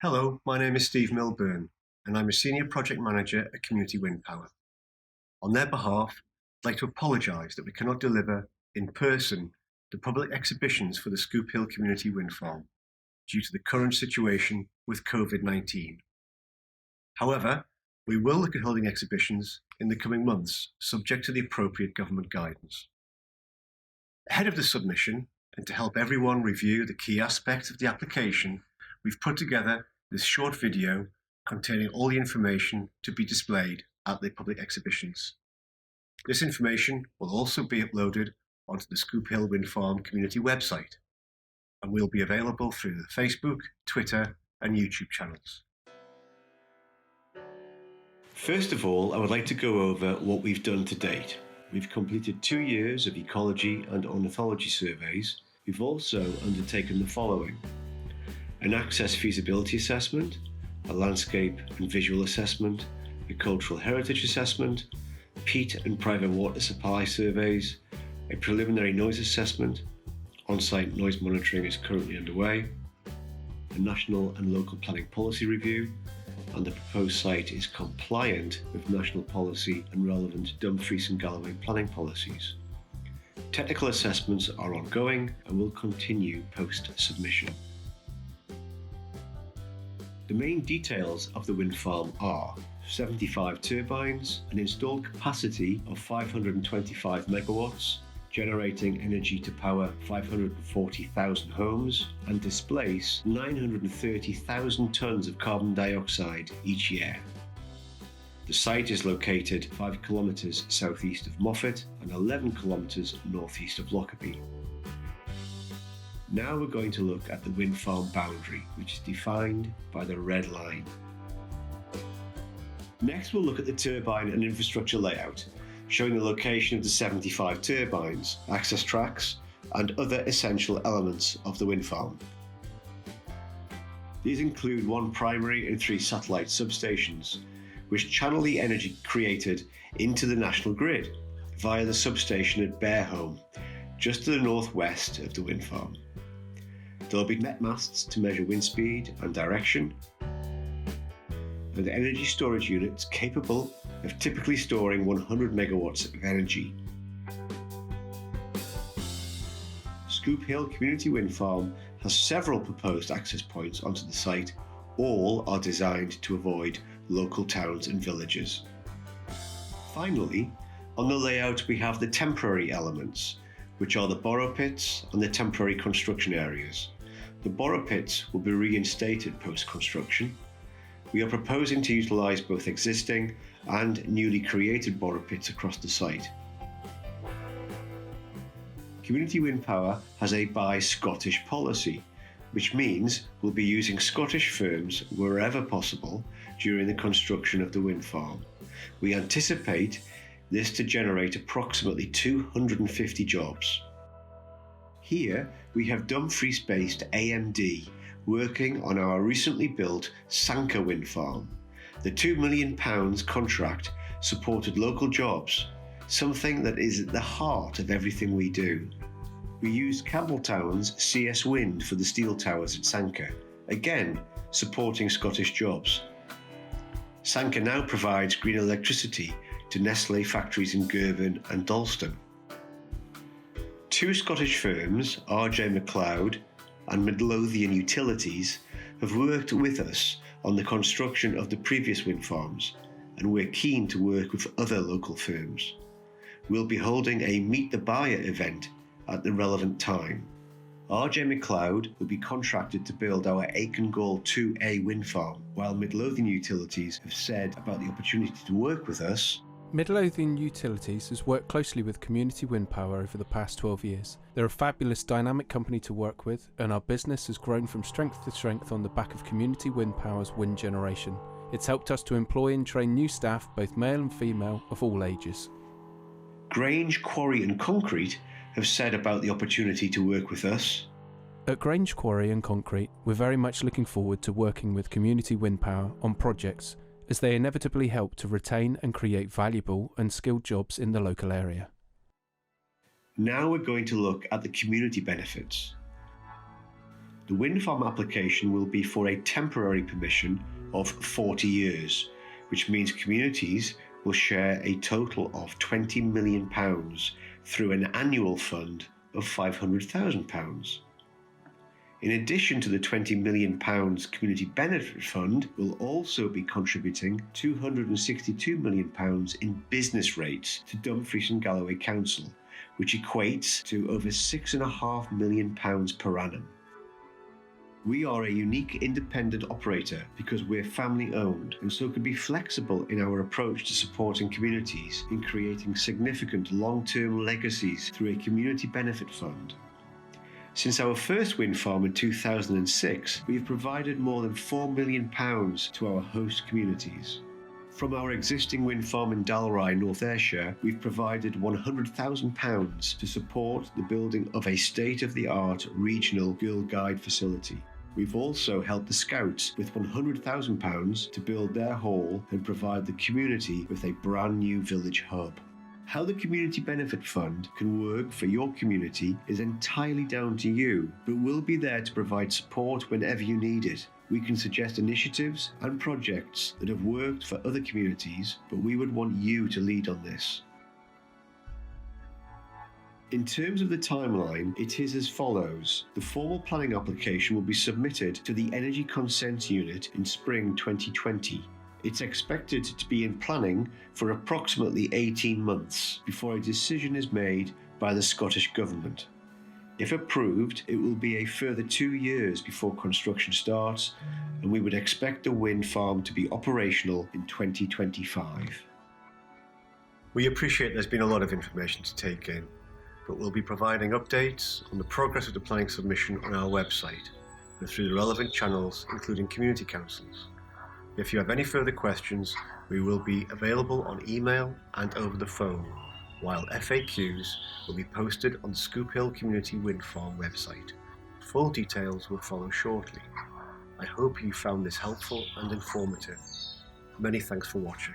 Hello, my name is Steve Milburn, and I'm a Senior Project Manager at Community Windpower. On their behalf, I'd like to apologise that we cannot deliver in person the public exhibitions for the Scoop Hill Community Wind Farm due to the current situation with COVID-19. However, we will look at holding exhibitions in the coming months, subject to the appropriate government guidance. Ahead of the submission, and to help everyone review the key aspects of the application, we've put together this short video containing all the information to be displayed at the public exhibitions. This information will also be uploaded onto the Scoop Hill Wind Farm community website and will be available through the Facebook, Twitter and YouTube channels. First of all, I would like to go over what we've done to date. We've completed 2 years of ecology and ornithology surveys. We've also undertaken the following: an access feasibility assessment, a landscape and visual assessment, a cultural heritage assessment, peat and private water supply surveys, a preliminary noise assessment, on-site noise monitoring is currently underway, a national and local planning policy review, and the proposed site is compliant with national policy and relevant Dumfries and Galloway planning policies. Technical assessments are ongoing and will continue post-submission. The main details of the wind farm are 75 turbines, an installed capacity of 525 megawatts, generating energy to power 540,000 homes and displace 930,000 tonnes of carbon dioxide each year. The site is located 5 kilometres southeast of Moffat and 11 kilometres northeast of Lockerbie. Now we're going to look at the wind farm boundary, which is defined by the red line. Next we'll look at the turbine and infrastructure layout, showing the location of the 75 turbines, access tracks, and other essential elements of the wind farm. These include 1 primary and 3 satellite substations, which channel the energy created into the national grid via the substation at Bearholme, just to the northwest of the wind farm. There will be net masts to measure wind speed and direction, and energy storage units capable of typically storing 100 megawatts of energy. Scoop Hill Community Wind Farm has several proposed access points onto the site. All are designed to avoid local towns and villages. Finally, on the layout we have the temporary elements, which are the borrow pits and the temporary construction areas. The borrow pits will be reinstated post-construction. We are proposing to utilise both existing and newly created borrow pits across the site. Community Windpower has a Buy Scottish policy, which means we'll be using Scottish firms wherever possible during the construction of the wind farm. We anticipate this to generate approximately 250 jobs. Here we have Dumfries-based AMD working on our recently built Sanker wind farm. The £2 million contract supported local jobs, something that is at the heart of everything we do. We used Campbelltown's CS Wind for the steel towers at Sanker, again supporting Scottish jobs. Sanker now provides green electricity to Nestlé factories in Girvan and Dalston. 2 Scottish firms, RJ McLeod and Midlothian Utilities, have worked with us on the construction of the previous wind farms, and we're keen to work with other local firms. We'll be holding a Meet the Buyer event at the relevant time. RJ McLeod will be contracted to build our Aikengall 2A wind farm, while Midlothian Utilities have said about the opportunity to work with us. Midlothian Utilities has worked closely with Community Windpower over the past 12 years. They're a fabulous dynamic company to work with, and our business has grown from strength to strength on the back of Community Windpower's wind generation. It's helped us to employ and train new staff, both male and female, of all ages. Grange Quarry and Concrete have said about the opportunity to work with us. At Grange Quarry and Concrete, we're very much looking forward to working with Community Windpower on projects, as they inevitably help to retain and create valuable and skilled jobs in the local area. Now we're going to look at the community benefits. The wind farm application will be for a temporary permission of 40 years, which means communities will share a total of £20 million through an annual fund of £500,000. In addition to the £20 million Community Benefit Fund, will also be contributing £262 million in business rates to Dumfries and Galloway Council, which equates to over £6.5 million per annum. We are a unique independent operator because we're family owned and so can be flexible in our approach to supporting communities in creating significant long-term legacies through a community benefit fund. Since our first wind farm in 2006, we have provided more than £4 million to our host communities. From our existing wind farm in Dalry, North Ayrshire, we've provided £100,000 to support the building of a state-of-the-art regional Girl Guide facility. We've also helped the Scouts with £100,000 to build their hall and provide the community with a brand new village hub. How the Community Benefit Fund can work for your community is entirely down to you, but we'll be there to provide support whenever you need it. We can suggest initiatives and projects that have worked for other communities, but we would want you to lead on this. In terms of the timeline, it is as follows. The formal planning application will be submitted to the Energy Consent Unit in spring 2020. It's expected to be in planning for approximately 18 months before a decision is made by the Scottish Government. If approved, it will be a further 2 years before construction starts, and we would expect the wind farm to be operational in 2025. We appreciate there's been a lot of information to take in, but we'll be providing updates on the progress of the planning submission on our website and through the relevant channels, including community councils. If you have any further questions, we will be available on email and over the phone, while FAQs will be posted on the Scoop Hill Community Wind Farm website. Full details will follow shortly. I hope you found this helpful and informative. Many thanks for watching.